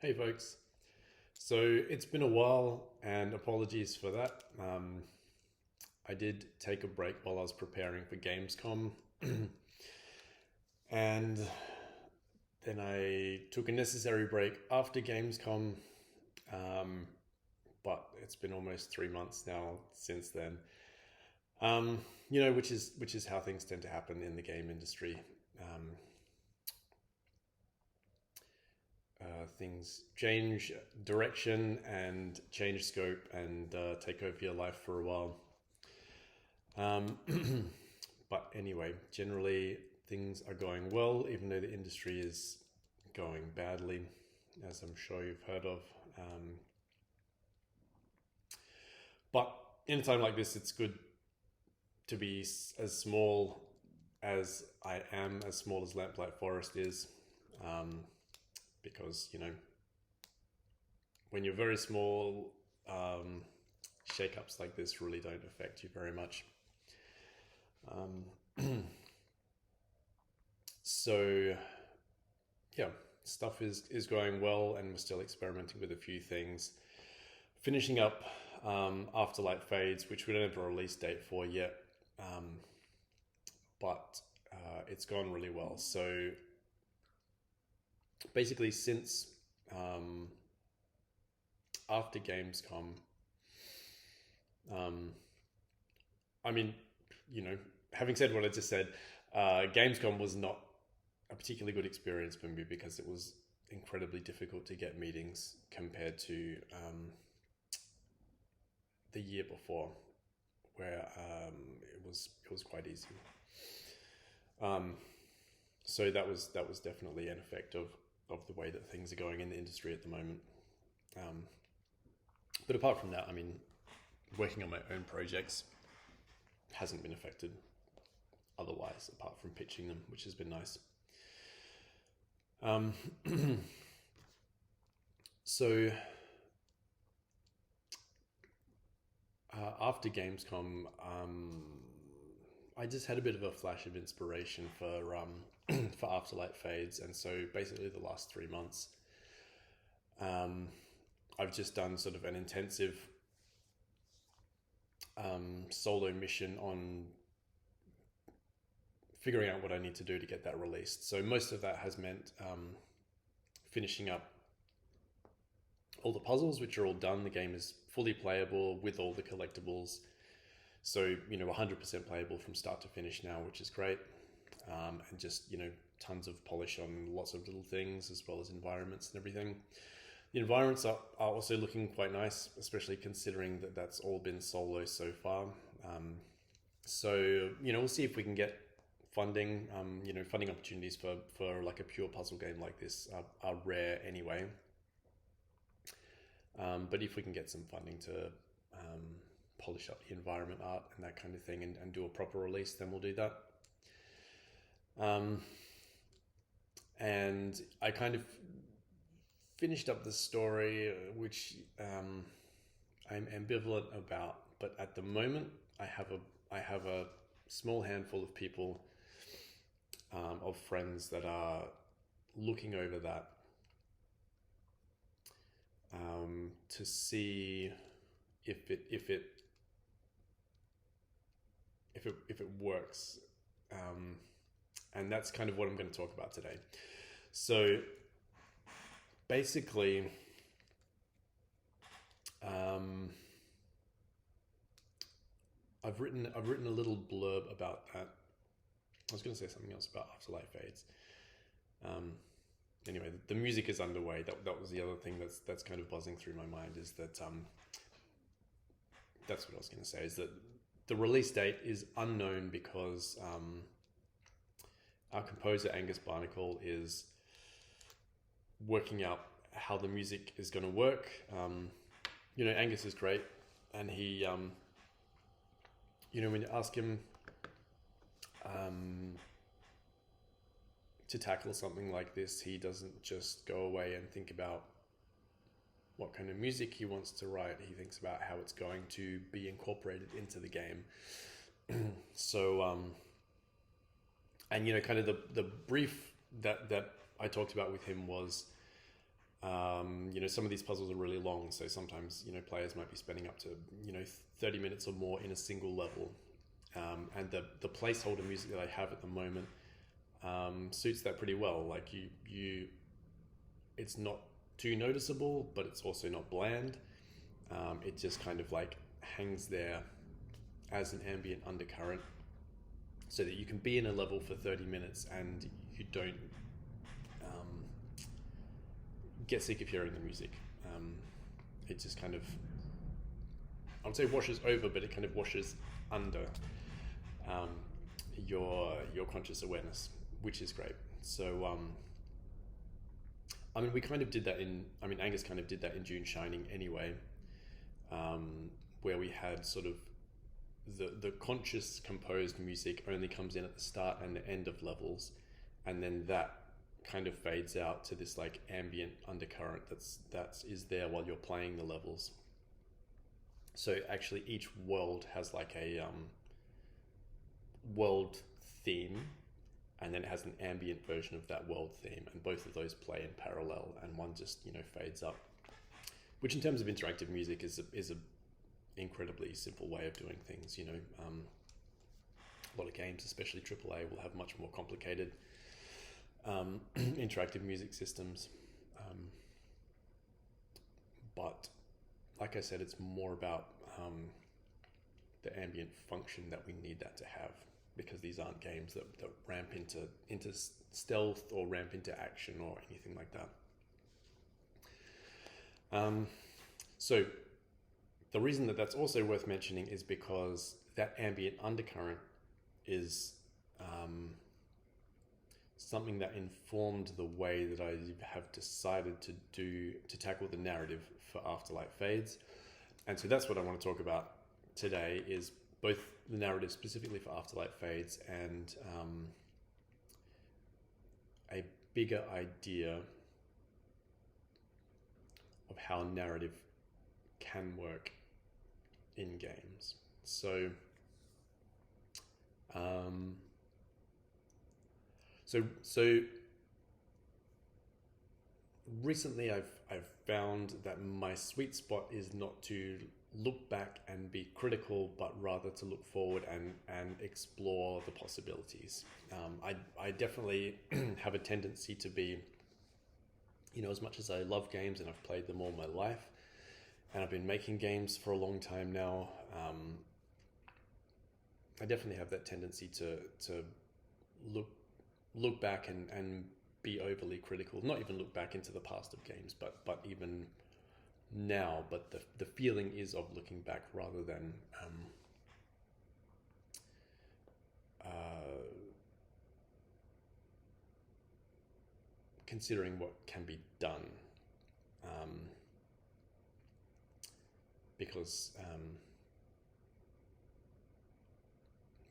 Hey folks. So it's been a while and apologies for that. I did take a break while I was preparing for Gamescom and then I took a necessary break after Gamescom. Um, but it's been almost 3 months now since then. Which is how things tend to happen in the game industry. Um, Things change direction and change scope and take over your life for a while. Um, but anyway, generally things are going well, even though the industry is going badly, as I'm sure you've heard of. But in a time like this, it's good to be as small as I am, as small as Lamplight Forest is. Because when you're very small, shakeups like this really don't affect you very much. So yeah, stuff is going well, and we're still experimenting with a few things. Finishing up Afterlight Fades, which we don't have a release date for yet, but it's gone really well. So basically, since after Gamescom, having said what I just said, Gamescom was not a particularly good experience for me because it was incredibly difficult to get meetings compared to the year before, where it was quite easy. So that was definitely an effect of the way that things are going in the industry at the moment. But apart from that, working on my own projects hasn't been affected otherwise, apart from pitching them, which has been nice. So after Gamescom, I just had a bit of a flash of inspiration for for Afterlight Fades, and so basically the last 3 months, I've just done sort of an intensive solo mission on figuring out what I need to do to get that released. So most of that has meant finishing up all the puzzles, which are all done. The game is fully playable with all the collectibles. So, 100% playable from start to finish now, which is great. And just, tons of polish on lots of little things, as well as environments and everything. The environments are also looking quite nice, especially considering that that's all been solo so far. So, we'll see if we can get funding. Funding opportunities for like a pure puzzle game like this are rare anyway. But if we can get some funding to polish up the environment art and that kind of thing and do a proper release, then we'll do that. And I kind of finished up the story, which I'm ambivalent about, but at the moment I have a small handful of people, of friends that are looking over that to see if it works, and that's kind of what I'm going to talk about today. So basically, I've written a little blurb about that. I was going to say something else about Afterlife Fades. Anyway, the music is underway. That was the other thing that's kind of buzzing through my mind, is that that's what I was going to say, is that the release date is unknown because our composer Angus Barnacle is working out how the music is going to work. Angus is great, and he when you ask him to tackle something like this, he doesn't just go away and think about what kind of music he wants to write. He thinks about how it's going to be incorporated into the game. So and kind of the brief that I talked about with him was Some of these puzzles are really long, so sometimes players might be spending up to 30 minutes or more in a single level, and the placeholder music that I have at the moment suits that pretty well. Like it's not too noticeable, but it's also not bland. It just kind of like hangs there as an ambient undercurrent, so that you can be in a level for 30 minutes and you don't get sick of hearing the music. It just kind of, I would say washes over, but it kind of washes under your conscious awareness, which is great. So we kind of did that Angus kind of did that in Dune Shining anyway, where we had sort of the conscious composed music only comes in at the start and the end of levels, and then that kind of fades out to this like ambient undercurrent that is there while you're playing the levels. So actually each world has like a world theme, and then it has an ambient version of that world theme, and both of those play in parallel, and one just fades up, which in terms of interactive music is a incredibly simple way of doing things. A lot of games, especially AAA, will have much more complicated interactive music systems, but like I said, it's more about the ambient function that we need that to have, because these aren't games that ramp into stealth or ramp into action or anything like that. So the reason that that's also worth mentioning is because that ambient undercurrent is something that informed the way that I have decided to tackle the narrative for Afterlight Fades. And so that's what I want to talk about today, is both the narrative specifically for Afterlight Fades and a bigger idea of how narrative can work in games. So recently I've found that my sweet spot is not to look back and be critical, but rather to look forward and explore the possibilities. I definitely have a tendency to be, as much as I love games and I've played them all my life, and I've been making games for a long time now, I definitely have that tendency to look back and be overly critical. Not even look back into the past of games, but even now. But the feeling is of looking back rather than considering what can be done. Because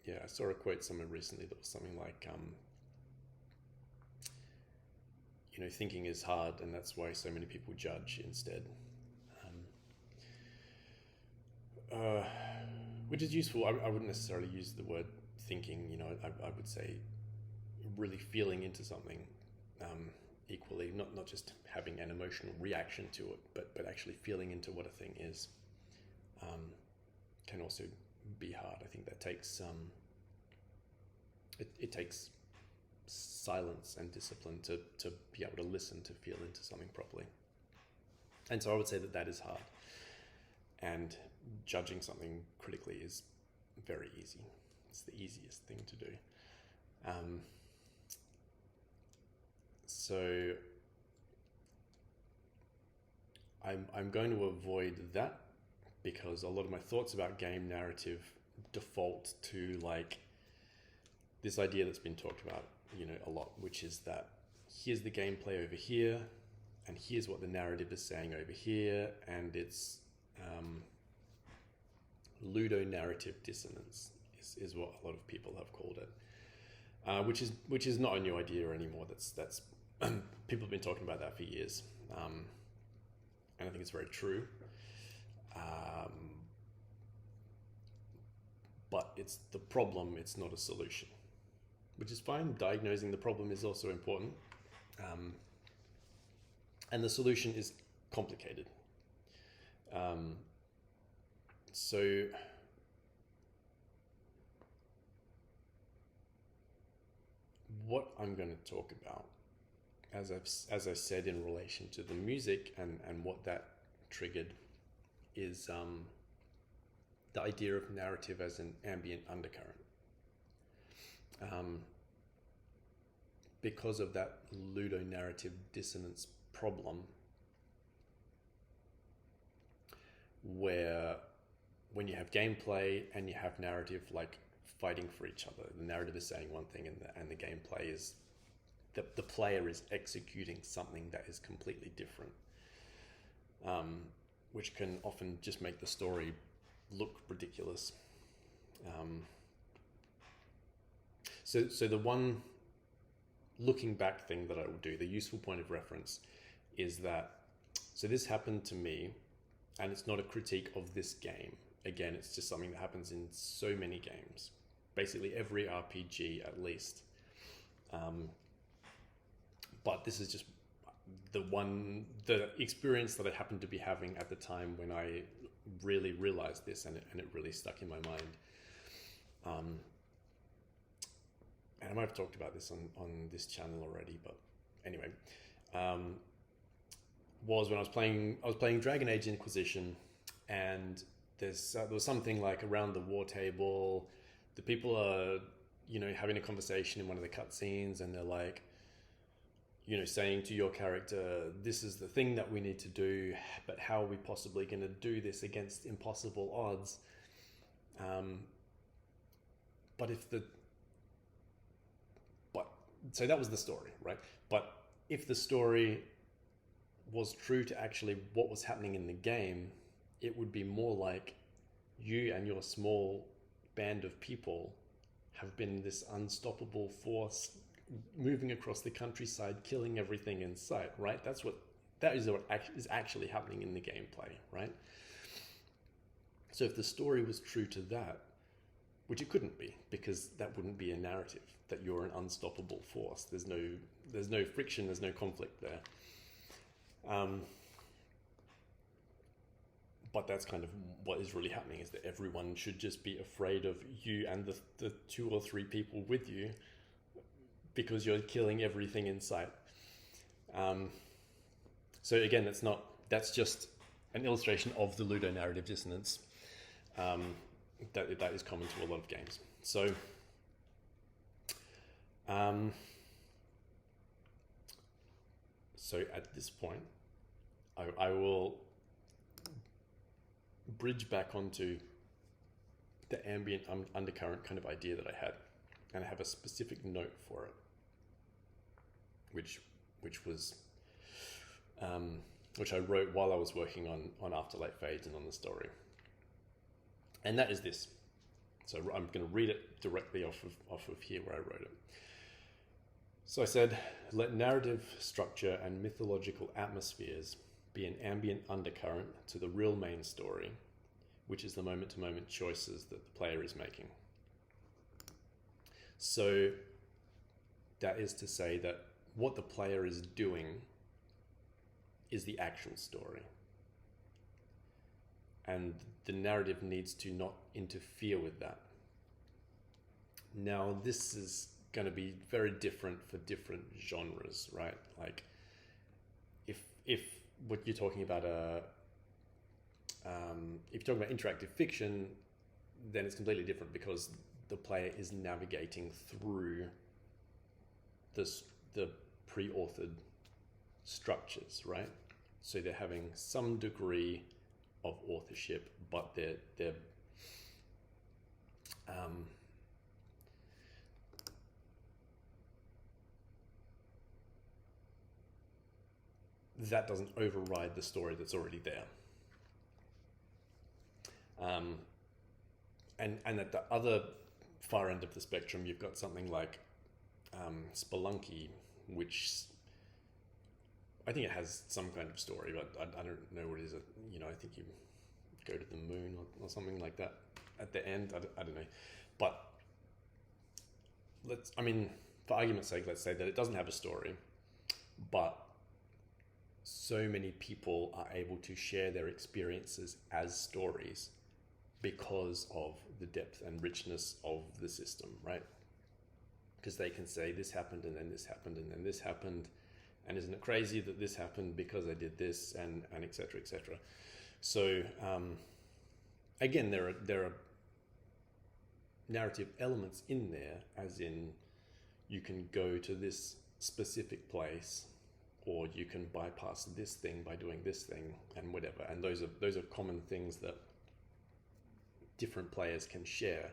I saw a quote somewhere recently that was something like, thinking is hard, and that's why so many people judge instead. Which is useful. I wouldn't necessarily use the word thinking. I would say really feeling into something equally, not just having an emotional reaction to it, but actually feeling into what a thing is. Can also be hard. I think that takes it takes silence and discipline to be able to listen, to feel into something properly. And so I would say that is hard. And judging something critically is very easy. It's the easiest thing to do. So I'm going to avoid that, because a lot of my thoughts about game narrative default to like this idea that's been talked about, a lot, which is that here's the gameplay over here, and here's what the narrative is saying over here, and it's Ludonarrative Dissonance is what a lot of people have called it, which is not a new idea anymore. That's people have been talking about that for years, and I think it's very true. But it's the problem, it's not a solution, which is fine. Diagnosing the problem is also important. And the solution is complicated. So what I'm going to talk about, as I said, in relation to the music and what that triggered, is the idea of narrative as an ambient undercurrent. Because of that ludonarrative dissonance problem, where when you have gameplay and you have narrative like fighting for each other, the narrative is saying one thing and the gameplay is the player is executing something that is completely different, which can often just make the story look ridiculous. So the one looking back thing that I will do, the useful point of reference, is that, so this happened to me, and it's not a critique of this game. Again, it's just something that happens in so many games, basically every RPG at least. But this is just the experience that I happened to be having at the time when I really realized this, and it really stuck in my mind. And I might have talked about this on this channel already, but anyway, was when I was playing Dragon Age Inquisition, and there was something like around the war table, the people are, having a conversation in one of the cutscenes, and they're like, saying to your character, this is the thing that we need to do, but how are we possibly going to do this against impossible odds? So that was the story, right? But if the story was true to actually what was happening in the game, it would be more like you and your small band of people have been this unstoppable force moving across the countryside, killing everything in sight, right? That is what is actually happening in the gameplay, right? So if the story was true to that, which it couldn't be, because that wouldn't be a narrative, that you're an unstoppable force. There's no friction, there's no conflict there. But that's kind of what is really happening, is that everyone should just be afraid of you and the 2 or 3 people with you, because you're killing everything in sight. So again, that's just an illustration of the ludonarrative dissonance that is common to a lot of games. So at this point, I will bridge back onto the ambient undercurrent kind of idea that I had, and I have a specific note for it, which I wrote while I was working on Afterlight Fades and on the story, and that is this. So I'm going to read it directly off of here where I wrote it. So I said, let narrative structure and mythological atmospheres be an ambient undercurrent to the real main story, which is the moment-to-moment choices that the player is making. So that is to say that what the player is doing is the actual story, and the narrative needs to not interfere with that. Now, this is going to be very different for different genres, right? Like, if what you're talking about if you're talking about interactive fiction, then it's completely different, because the player is navigating through the pre-authored structures, right? So they're having some degree of authorship, but they're that doesn't override the story that's already there. And at the other far end of the spectrum, you've got something like Spelunky, which I think it has some kind of story, but I don't know what it is. I think you go to the moon or something like that at the end. I don't know. But for argument's sake, let's say that it doesn't have a story, but so many people are able to share their experiences as stories because of the depth and richness of the system, right? Because they can say this happened and then this happened and then this happened, and isn't it crazy that this happened because I did this, and et cetera, et cetera. So again, there are narrative elements in there, as in you can go to this specific place, or you can bypass this thing by doing this thing, and whatever. And those are common things that different players can share.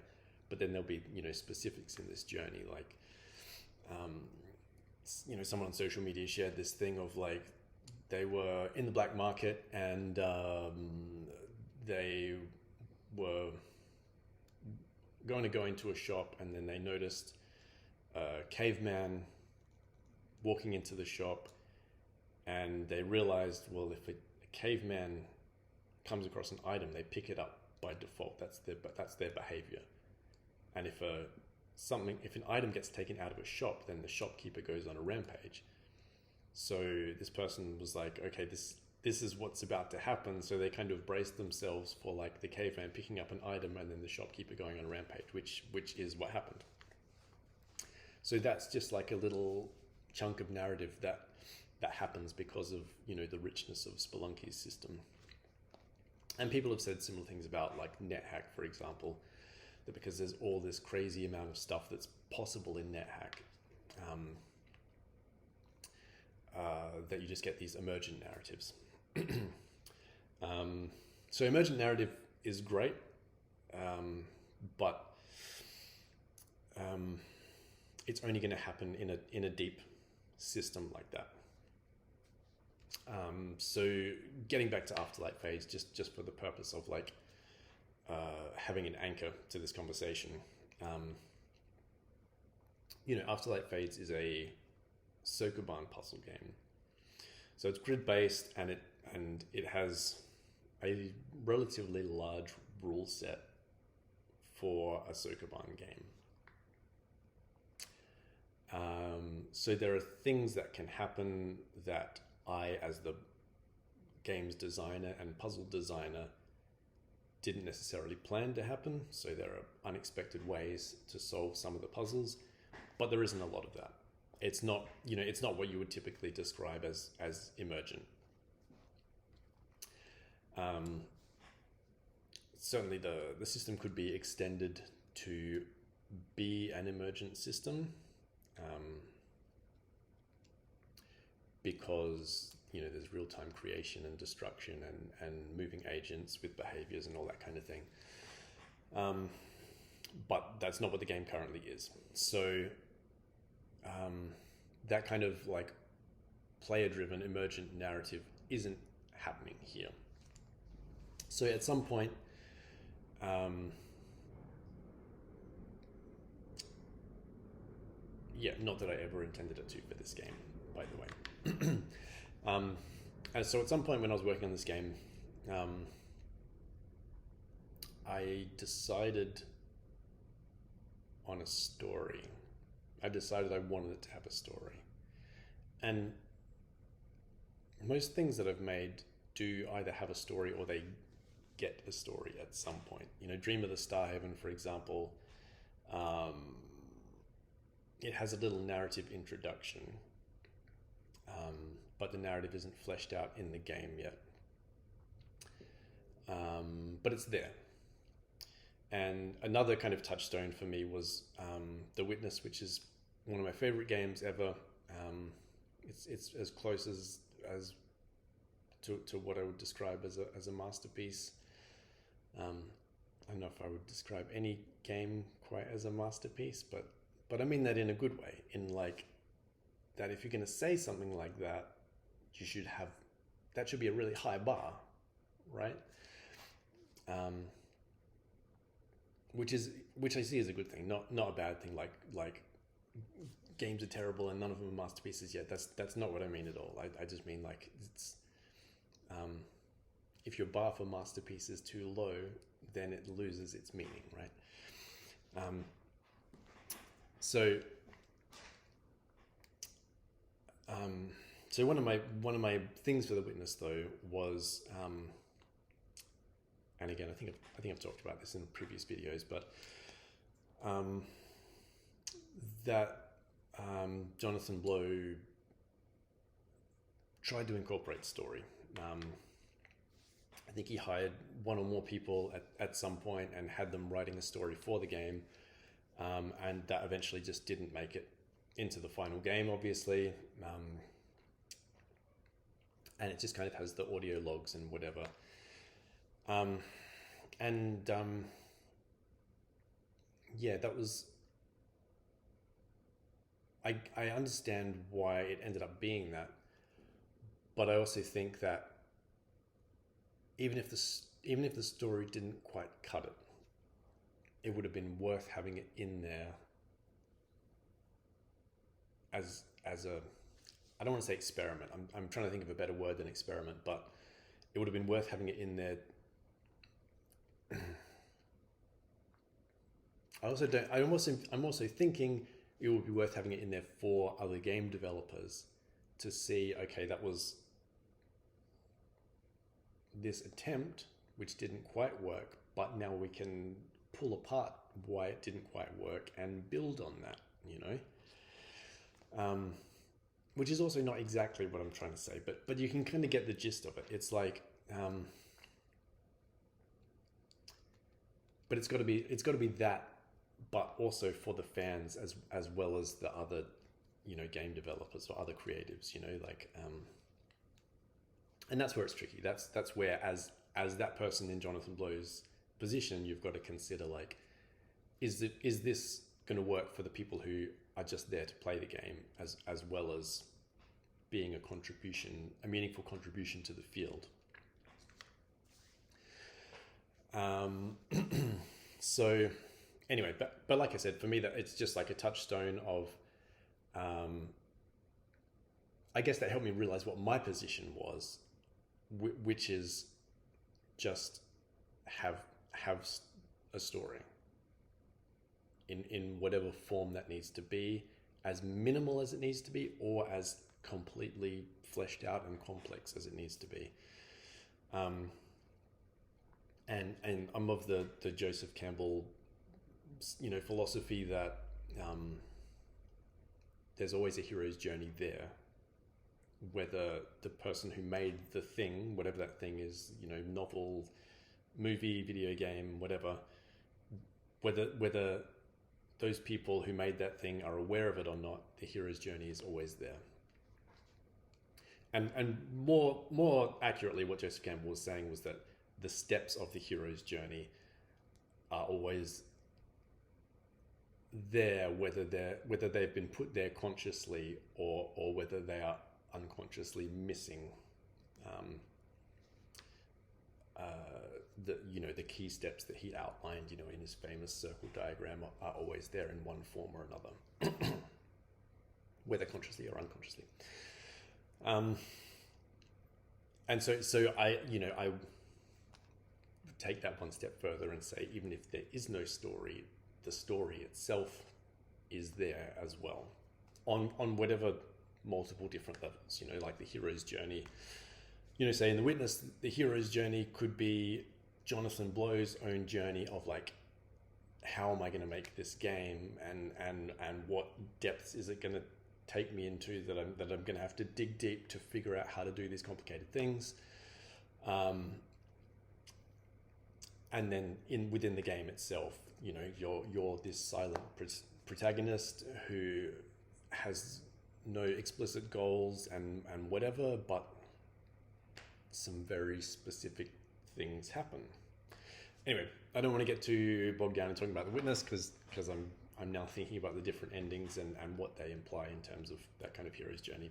But then there'll be, you know, specifics in this journey, like you know, someone on social media shared this thing of like they were in the black market, and they were going to go into a shop, and then they noticed a caveman walking into the shop, and they realized, well, if a caveman comes across an item, they pick it up by default. That's their behavior. And if an item gets taken out of a shop, then the shopkeeper goes on a rampage. So this person was like, okay, this is what's about to happen. So they kind of braced themselves for like the caveman picking up an item and then the shopkeeper going on a rampage, which is what happened. So that's just like a little chunk of narrative that happens because of, you know, the richness of Spelunky's system. And people have said similar things about like NetHack, for example, that because there's all this crazy amount of stuff that's possible in NetHack, that you just get these emergent narratives. So emergent narrative is great, but it's only going to happen in a deep system like that. So getting back to Afterlight Fades, just for the purpose of like having an anchor to this conversation, you know, Afterlight Fades is a Sokoban puzzle game. So it's grid based, and it has a relatively large rule set for a Sokoban game. So there are things that can happen that I, as the games designer and puzzle designer, didn't necessarily plan to happen. So there are unexpected ways to solve some of the puzzles, but there isn't a lot of that. It's not, you know, it's not what you would typically describe as emergent. Certainly the system could be extended to be an emergent system, because, you know, there's real-time creation and destruction and moving agents with behaviors and all that kind of thing. But that's not what the game currently is. So that kind of like player-driven emergent narrative isn't happening here. So at some point, not that I ever intended it to for this game, by the way. So at some point when I was working on this game, I decided on a story. I decided I wanted it to have a story. And most things that I've made do either have a story or they get a story at some point. You know, Dream of the Starhaven, for example, it has a little narrative introduction, but the narrative isn't fleshed out in the game yet. But it's there. And another kind of touchstone for me was The Witness, which is one of my favorite games ever. It's as close as to what I would describe as a masterpiece. I don't know if I would describe any game quite as a masterpiece, but I mean that in a good way, in like that if you're going to say something like that, that should be a really high bar, right? Which I see as a good thing, not a bad thing. Like games are terrible and none of them are masterpieces yet. That's not what I mean at all. I just mean like it's if your bar for masterpiece is too low, then it loses its meaning, right? So one of my things for The Witness though was, and again I think I've talked about this in previous videos, but that Jonathan Blow tried to incorporate story. I think he hired one or more people at some point and had them writing a story for the game, and that eventually just didn't make it into the final game, obviously. And it just kind of has the audio logs and whatever. Yeah, that was... I understand why it ended up being that, but I also think that even if the story didn't quite cut it, it would have been worth having it in there as a... I don't want to say experiment. I'm trying to think of a better word than experiment, but it would have been worth having it in there. I'm also thinking it would be worth having it in there for other game developers to see, okay, that was this attempt which didn't quite work, but now we can pull apart why it didn't quite work and build on that, you know? Which is also not exactly what I'm trying to say, but you can kind of get the gist of it. It's like, but it's got to be that, but also for the fans as well as the other, you know, game developers or other creatives, you know, like, and that's where it's tricky. That's where as that person in Jonathan Blow's position, you've got to consider, like, is this going to work for the people who are just there to play the game as well as being a meaningful contribution to the field. So anyway, but like I said, for me, that it's just like a touchstone of, I guess that helped me realize what my position was, which is just have a story in whatever form that needs to be, as minimal as it needs to be, or as completely fleshed out and complex as it needs to be. And I'm of the Joseph Campbell, you know, philosophy that there's always a hero's journey there, whether the person who made the thing, whatever that thing is, you know, novel, movie, video game, whatever, whether those people who made that thing are aware of it or not, the hero's journey is always there. And more accurately, what Joseph Campbell was saying was that the steps of the hero's journey are always there, whether they've been put there consciously or whether they are unconsciously missing the key steps that he outlined, you know, in his famous circle diagram are always there in one form or another, whether consciously or unconsciously. And so I take that one step further and say, even if there is no story, the story itself is there as well, on whatever multiple different levels, you know, like the hero's journey. You know, say in The Witness, the hero's journey could be Jonathan Blow's own journey of, like, how am I going to make this game, and what depths is it going to take me into that I'm going to have to dig deep to figure out how to do these complicated things. And then within the game itself, you know, you're this silent protagonist who has no explicit goals and whatever, but some very specific things happen. Anyway, I don't want to get too bogged down in talking about The Witness because I'm now thinking about the different endings and what they imply in terms of that kind of hero's journey,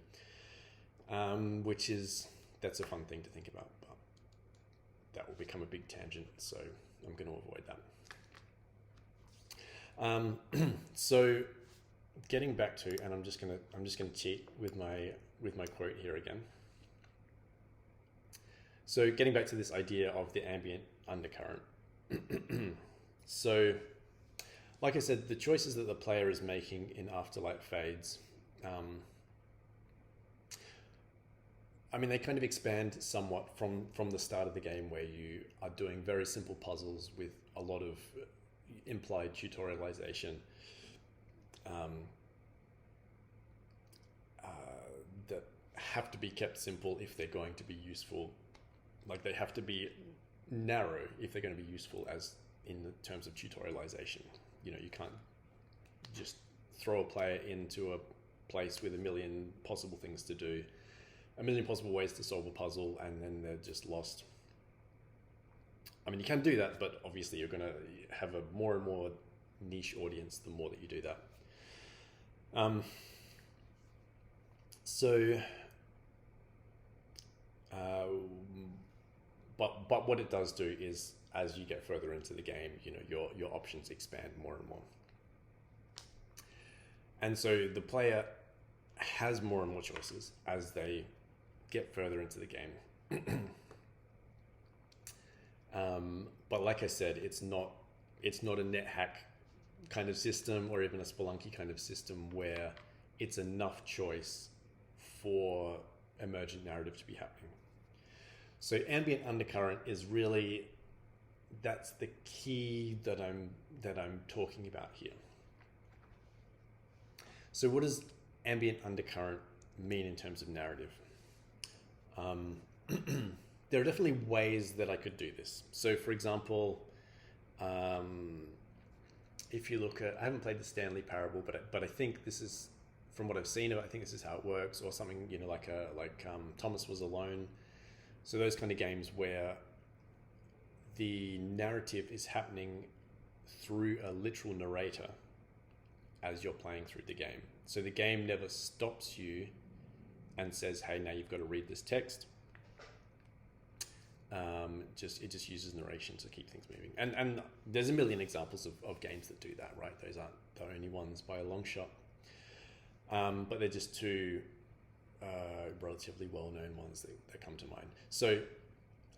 that's a fun thing to think about, but that will become a big tangent, so I'm going to avoid that. So getting back to, and I'm just gonna cheat with my quote here again. So getting back to this idea of the ambient undercurrent. So, like I said, the choices that the player is making in Afterlight Fades I mean, they kind of expand somewhat from the start of the game, where you are doing very simple puzzles with a lot of implied tutorialization um, that have to be kept simple if they're going to be useful. Like, they have to be narrow if they're going to be useful, as in the terms of tutorialization. You know, you can't just throw a player into a place with a million possible things to do, a million possible ways to solve a puzzle, and then they're just lost. I mean, you can do that, but obviously you're going to have a more and more niche audience the more that you do that. But what it does do is, as you get further into the game, you know, your options expand more and more. And so the player has more and more choices as they get further into the game. But like I said, it's not a NetHack kind of system, or even a Spelunky kind of system, where it's enough choice for emergent narrative to be happening. So ambient undercurrent is really, that's the key that I'm talking about here. So what does ambient undercurrent mean in terms of narrative? There are definitely ways that I could do this. So for example, if you look at, I haven't played the Stanley Parable, but I think this is, from what I've seen of it, I think this is how it works, or something, you know, like Thomas Was Alone. So those kind of games where the narrative is happening through a literal narrator as you're playing through the game. So the game never stops you and says, hey, now you've got to read this text. It just uses narration to keep things moving. And there's a million examples of games that do that, right? Those aren't the only ones by a long shot. But they're just two relatively well-known ones that come to mind. So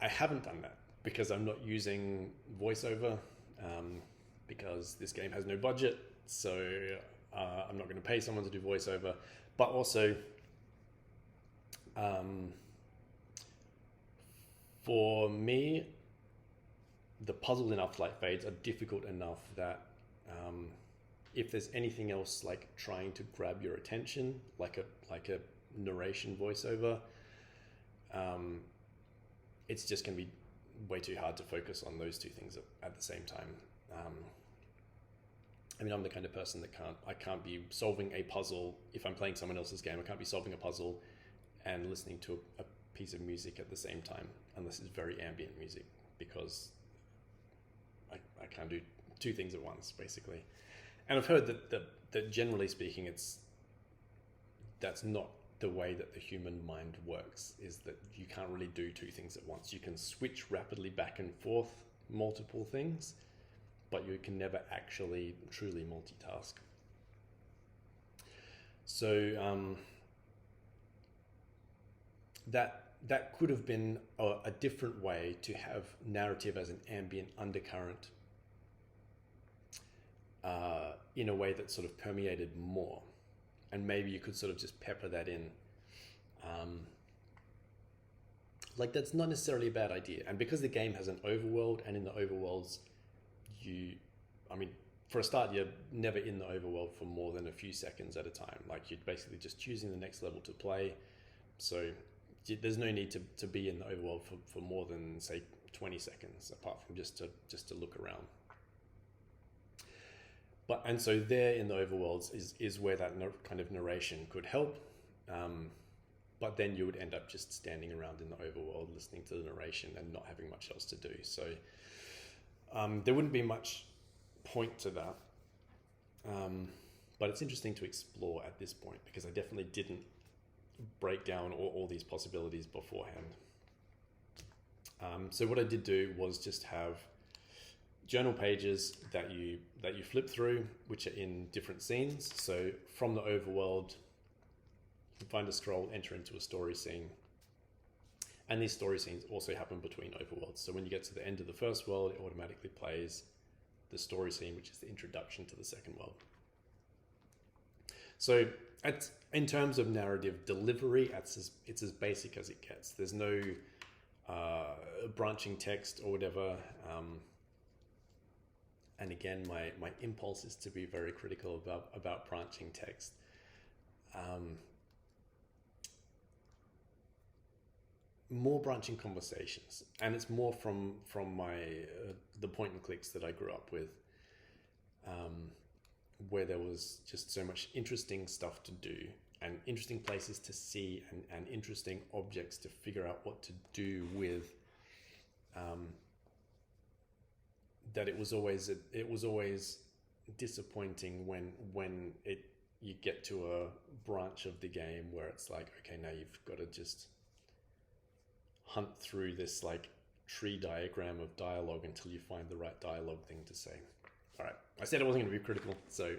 I haven't done that because I'm not using voiceover, because this game has no budget. So I'm not going to pay someone to do voiceover. But also, for me, the puzzles in Afterlight Fades are difficult enough that if there's anything else like trying to grab your attention, like a narration voiceover, it's just going to be way too hard to focus on those two things at the same time. I mean, I'm the kind of person that I can't be solving a puzzle if I'm playing someone else's game. I can't be solving a puzzle and listening to a piece of music at the same time, unless it's very ambient music, because I can't do two things at once, basically. And I've heard that generally speaking, that's not the way that the human mind works, is that you can't really do two things at once. You can switch rapidly back and forth multiple things, but you can never actually truly multitask. So that could have been a different way to have narrative as an ambient undercurrent, in a way that sort of permeated more. And maybe you could sort of just pepper that in. Like, that's not necessarily a bad idea. And because the game has an overworld, and in the overworlds, for a start, you're never in the overworld for more than a few seconds at a time. Like, you're basically just choosing the next level to play. So there's no need to be in the overworld for more than, say, 20 seconds, apart from just to look around. And so there in the overworlds is where that kind of narration could help. But then you would end up just standing around in the overworld listening to the narration and not having much else to do. So there wouldn't be much point to that. But it's interesting to explore at this point, because I definitely didn't break down all these possibilities beforehand. So what I did do was just have journal pages that you flip through, which are in different scenes. So from the overworld, you can find a scroll, enter into a story scene. And these story scenes also happen between overworlds. So when you get to the end of the first world, it automatically plays the story scene, which is the introduction to the second world. So in terms of narrative delivery, it's as basic as it gets. There's no branching text or whatever. And again, my impulse is to be very critical about branching text. More branching conversations, and it's more from my the point and clicks that I grew up with, where there was just so much interesting stuff to do and interesting places to see and interesting objects to figure out what to do with. That it was always disappointing when you get to a branch of the game where it's like, okay, now you've got to just hunt through this like tree diagram of dialogue until you find the right dialogue thing to say. All right, I said I wasn't going to be critical, so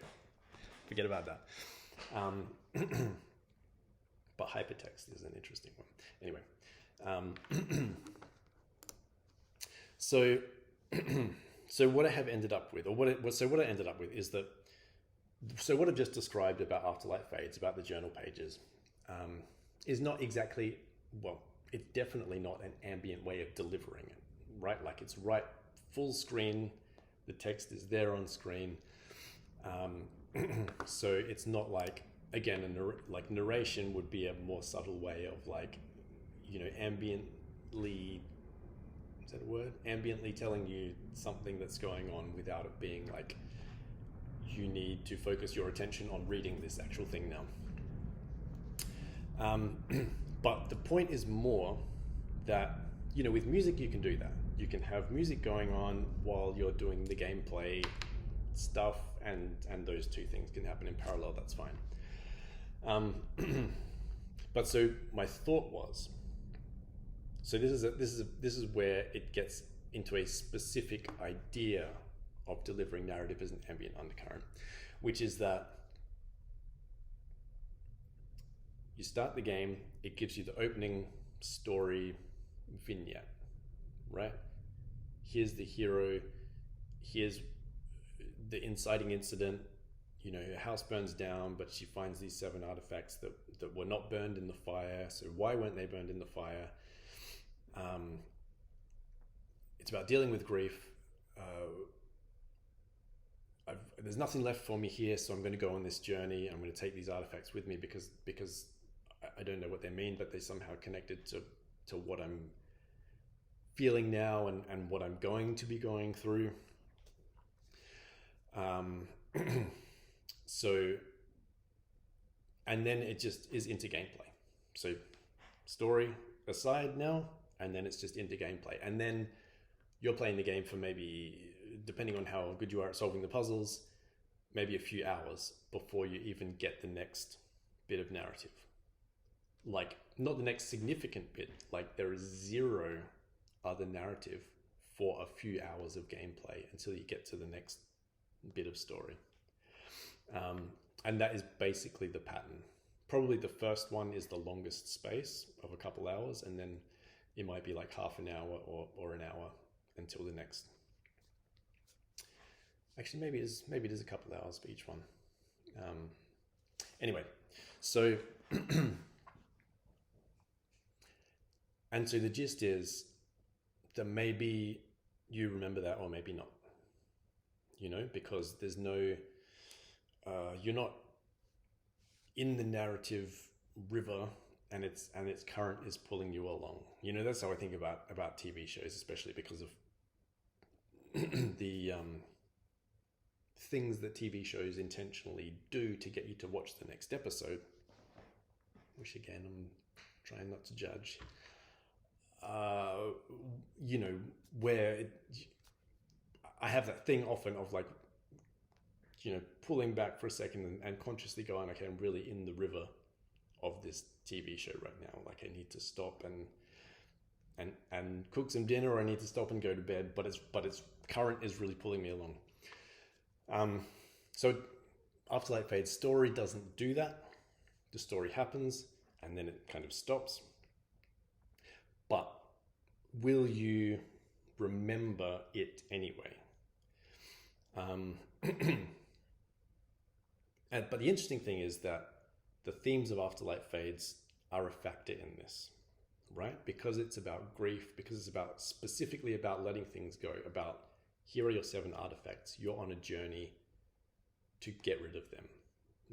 forget about that. But hypertext is an interesting one. Anyway, so what I have ended up with, what I ended up with is that, so what I've just described about Afterlight Fades, about the journal pages, is not exactly, well, it's definitely not an ambient way of delivering it, right? Like it's right full screen, the text is there on screen. So it's not like, again, like narration would be a more subtle way of like, ambiently, is that a word? Ambiently telling you something that's going on without it being like, you need to focus your attention on reading this actual thing now. But the point is more that, with music you can do that. You can have music going on while you're doing the gameplay stuff, and those two things can happen in parallel. That's fine. But so my thought was, so this is where it gets into a specific idea of delivering narrative as an ambient undercurrent, which is that you start the game, it gives you the opening story vignette, right? Here's the hero, here's the inciting incident, her house burns down, but she finds these 7 artifacts that were not burned in the fire. So why weren't they burned in the fire? It's about dealing with grief. There's nothing left for me here, so I'm going to go on this journey. I'm going to take these artifacts with me because I don't know what they mean, but they're somehow connected to what I'm feeling now and what I'm going to be going through. So, and then it just is into gameplay. So story aside now, and then it's just into gameplay. And then you're playing the game for maybe, depending on how good you are at solving the puzzles, maybe a few hours before you even get the next bit of narrative. Like, not the next significant bit, like there is 0 other narrative for a few hours of gameplay until you get to the next bit of story. And that is basically the pattern. Probably the first one is the longest space of a couple hours, and then it might be like half an hour or an hour until the next. Actually, maybe it is a couple hours for each one. Anyway, so and so the gist is that maybe you remember that or maybe not, because there's no, you're not in the narrative river and its current is pulling you along. That's how I think about TV shows, especially because of the things that TV shows intentionally do to get you to watch the next episode, which again, I'm trying not to judge. Where I have that thing often of like, pulling back for a second and consciously going, okay, I'm really in the river of this TV show right now. Like I need to stop and cook some dinner, or I need to stop and go to bed, but its current is really pulling me along. So Afterlight Fades story doesn't do that. The story happens and then it kind of stops. But will you remember it anyway? But the interesting thing is that the themes of Afterlight Fades are a factor in this, right? Because it's about grief, because it's about specifically about letting things go, about here are your 7 artifacts. You're on a journey to get rid of them.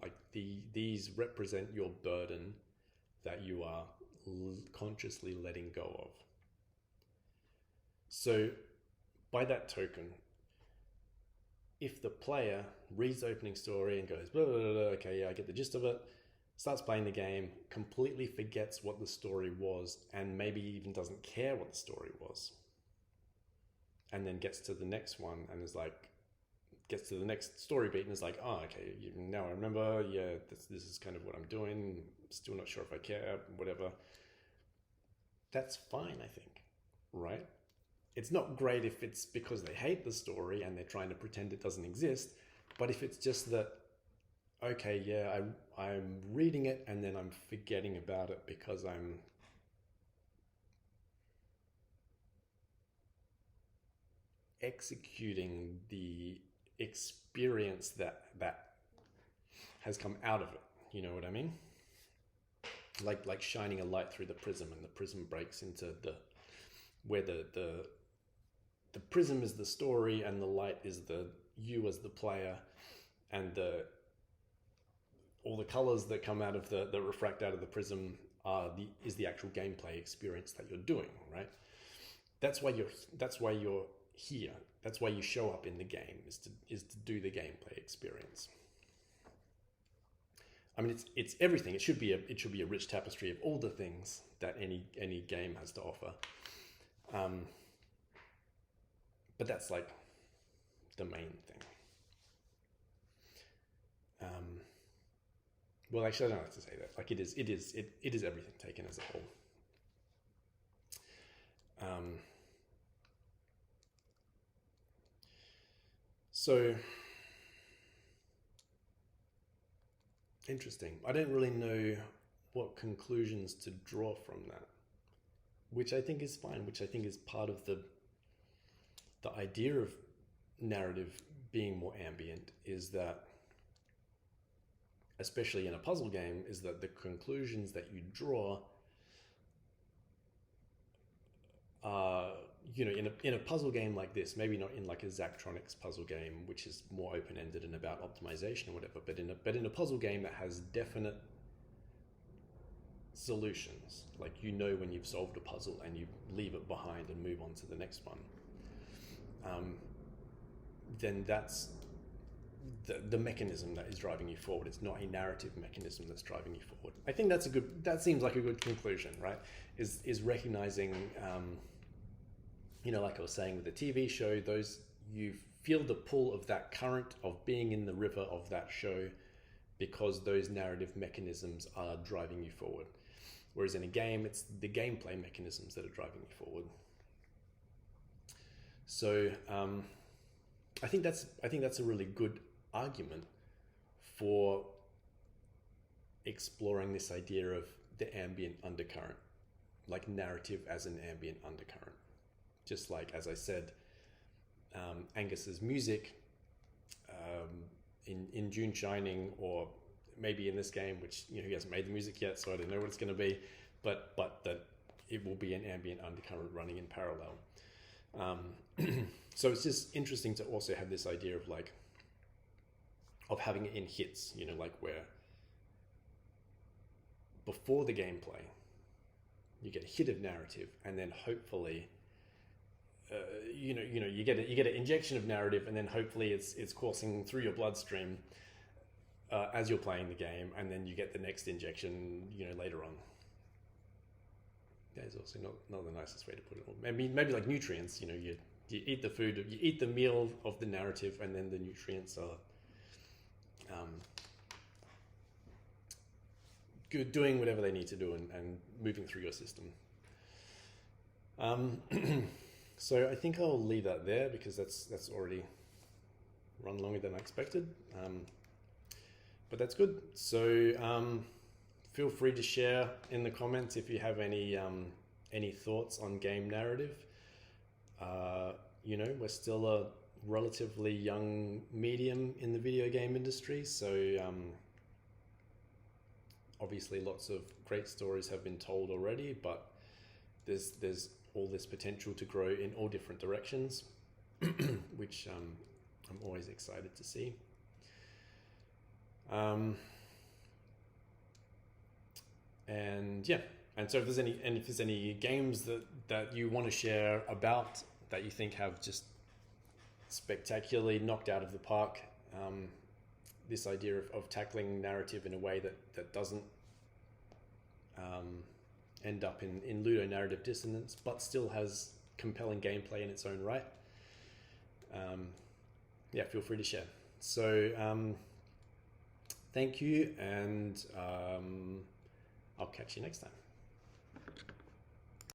Like these represent your burden that you are consciously letting go of. So by that token, if the player reads the opening story and goes, blah, blah, blah, blah, okay, yeah, I get the gist of it, starts playing the game, completely forgets what the story was, and maybe even doesn't care what the story was, and then gets to the next one and is like, gets to the next story beat and is like, oh, okay, now I remember, yeah, this is kind of what I'm doing, still not sure if I care, whatever. That's fine, I think, right? It's not great if it's because they hate the story and they're trying to pretend it doesn't exist, but if it's just that, okay, yeah, I'm reading it and then I'm forgetting about it because I'm executing the experience that has come out of it. You know what I mean? Like shining a light through the prism, and the prism breaks into where the prism is the story and the light is the you as the player, and all the colors that come out of that refract out of the prism is the actual gameplay experience that you're doing, right? That's why you're here. That's why you show up in the game, is to do the gameplay experience. I mean, it's everything. It should be a rich tapestry of all the things that any game has to offer. But that's like the main thing. Well, actually, I don't have to say that. Like it is everything taken as a whole. So interesting. I don't really know what conclusions to draw from that, which I think is fine, which I think is part of the idea of narrative being more ambient, is that, especially in a puzzle game, is that the conclusions that you draw are, in a puzzle game like this, maybe not in like a Zachtronics puzzle game, which is more open-ended and about optimization or whatever, but in a puzzle game that has definite solutions, like when you've solved a puzzle and you leave it behind and move on to the next one, then that's the mechanism that is driving you forward. It's not a narrative mechanism that's driving you forward. I think that seems like a good conclusion, right? Is recognizing, like I was saying with the TV show, you feel the pull of that current, of being in the river of that show, because those narrative mechanisms are driving you forward. Whereas in a game, it's the gameplay mechanisms that are driving you forward. So I think that's a really good argument for exploring this idea of the ambient undercurrent, like narrative as an ambient undercurrent. Just like, as I said, Angus's music in June Shining, or maybe in this game, which he hasn't made the music yet, so I don't know what it's going to be, but that it will be an ambient undercurrent running in parallel. So it's just interesting to also have this idea of having it in hits, like where before the gameplay you get a hit of narrative, and then hopefully you get an injection of narrative, and then hopefully it's coursing through your bloodstream as you're playing the game, and then you get the next injection later on. That is also not the nicest way to put it. Maybe like nutrients, you eat the food, you eat the meal of the narrative, and then the nutrients are good, doing whatever they need to do and moving through your system. So I think I'll leave that there, because that's already run longer than I expected. But that's good. So feel free to share in the comments if you have any thoughts on game narrative. We're still relatively young medium in the video game industry. So obviously lots of great stories have been told already, but there's all this potential to grow in all different directions, which I'm always excited to see. And yeah, and so if there's any games that you want to share about that you think have just spectacularly knocked out of the park this idea of tackling narrative in a way that doesn't end up in ludonarrative dissonance, but still has compelling gameplay in its own right, yeah, feel free to share. So thank you, and I'll catch you next time.